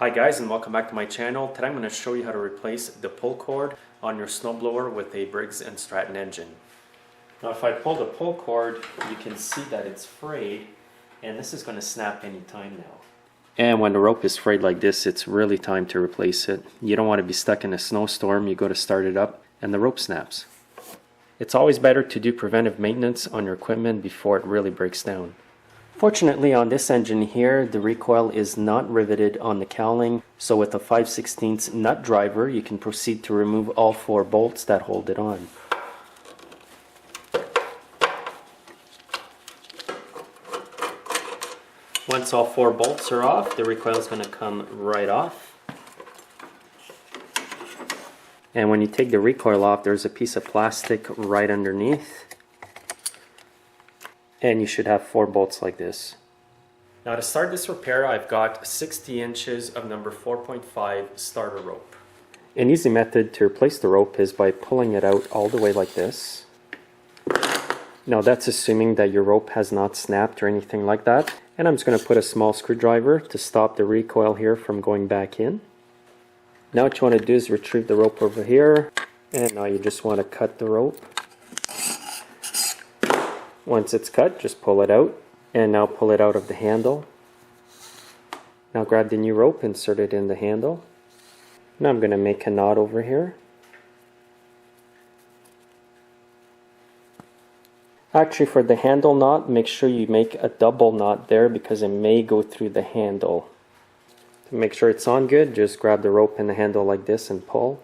Hi guys, and welcome back to my channel. Today I'm going to show you how to replace the pull cord on your snowblower with a Briggs Stratton engine. Now if I pull the pull cord, you can see that it's frayed, and this is going to snap any time now. And when the rope is frayed like this, it's really time to replace it. You don't want to be stuck in a snowstorm. You go to start it up and the rope snaps. It's always better to do preventive maintenance on your equipment before it really breaks down. Fortunately, on this engine here, the recoil is not riveted on the cowling, so with a 5/16 nut driver you can proceed to remove all 4 bolts that hold it on. Once all 4 bolts are off, the recoil is going to come right off. And when you take the recoil off, there's a piece of plastic right underneath. And you should have 4 bolts like this. Now to start this repair, I've got 60 inches of number 4.5 starter rope. An easy method to replace the rope is by pulling it out all the way like this. Now that's assuming that your rope has not snapped or anything like that. And I'm just going to put a small screwdriver to stop the recoil here from going back in. Now what you want to do is retrieve the rope over here, and now you just want to cut the rope. Once it's cut, just pull it out, and now pull it out of the handle. Now grab the new rope, insert it in the handle. Now I'm going to make a knot over here. Actually, for the handle knot, make sure you make a double knot there because it may go through the handle. To make sure it's on good, just grab the rope and the handle like this and pull.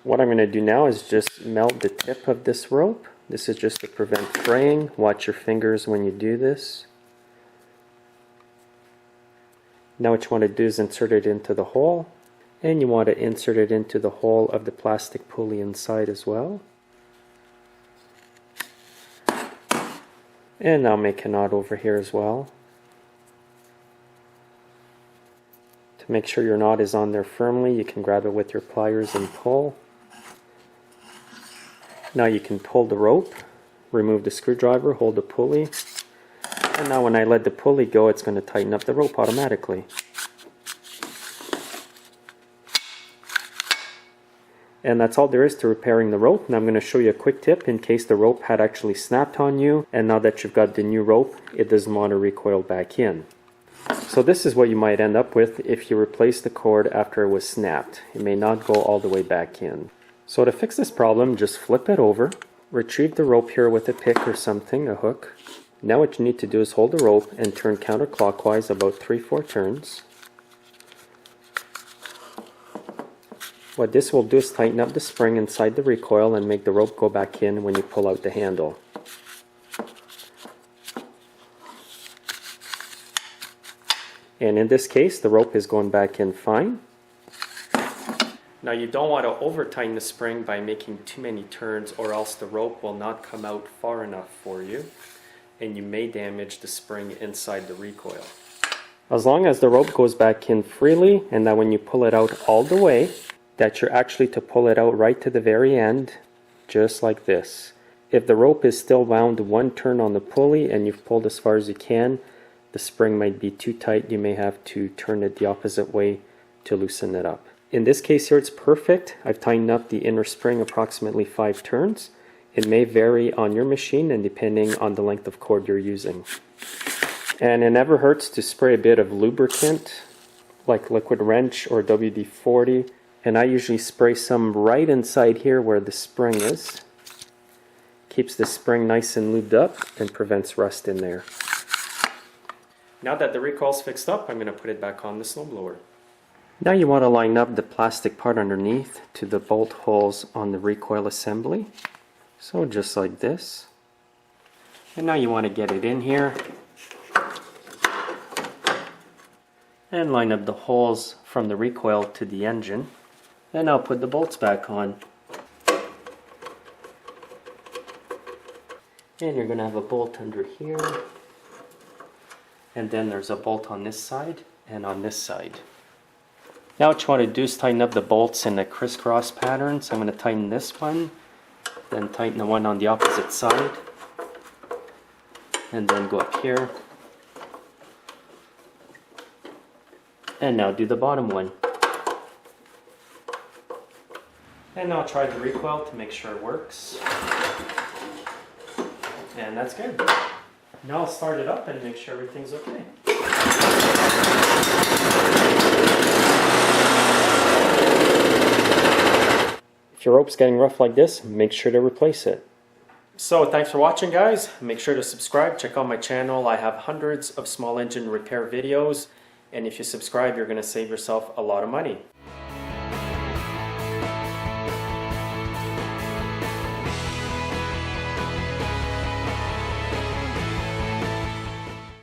What I'm going to do now is just melt the tip of this rope. This is just to prevent fraying. Watch your fingers when you do this. Now what you want to do is insert it into the hole. And you want to insert it into the hole of the plastic pulley inside as well. And now make a knot over here as well. To make sure your knot is on there firmly, you can grab it with your pliers and pull. Now you can pull the rope, remove the screwdriver, hold the pulley, and now when I let the pulley go, it's going to tighten up the rope automatically. And that's all there is to repairing the rope. Now I'm going to show you a quick tip in case the rope had actually snapped on you, and now that you've got the new rope, it doesn't want to recoil back in. So this is what you might end up with if you replace the cord after it was snapped. It may not go all the way back in. So to fix this problem, just flip it over, retrieve the rope here with a pick or something, a hook. Now what you need to do is hold the rope and turn counterclockwise about 3-4 turns. What this will do is tighten up the spring inside the recoil and make the rope go back in when you pull out the handle. And in this case, the rope is going back in fine. Now you don't want to over tighten the spring by making too many turns, or else the rope will not come out far enough for you and you may damage the spring inside the recoil. As long as the rope goes back in freely, and that when you pull it out all the way, that you're actually to pull it out right to the very end, just like this. If the rope is still wound 1 turn on the pulley and you've pulled as far as you can, the spring might be too tight. You may have to turn it the opposite way to loosen it up. In this case here, it's perfect. I've tightened up the inner spring approximately 5 turns. It may vary on your machine and depending on the length of cord you're using. And it never hurts to spray a bit of lubricant like liquid wrench or WD-40. And I usually spray some right inside here where the spring is. Keeps the spring nice and lubed up and prevents rust in there. Now that the recoil's fixed up, I'm going to put it back on the snowblower. Now you want to line up the plastic part underneath to the bolt holes on the recoil assembly. So just like this. And now you want to get it in here. And line up the holes from the recoil to the engine. And now put the bolts back on. And you're going to have a bolt under here. And then there's a bolt on this side and on this side. Now what you want to do is tighten up the bolts in a crisscross pattern. So I'm going to tighten this one, then tighten the one on the opposite side, and then go up here, And now do the bottom one. And now try the recoil to make sure it works. And that's good. Now I'll start it up and make sure everything's okay. If your rope's getting rough like this, make sure to replace it. So thanks for watching, guys. Make sure to subscribe. Check out my channel. I have hundreds of small engine repair videos. And if you subscribe, you're going to save yourself a lot of money.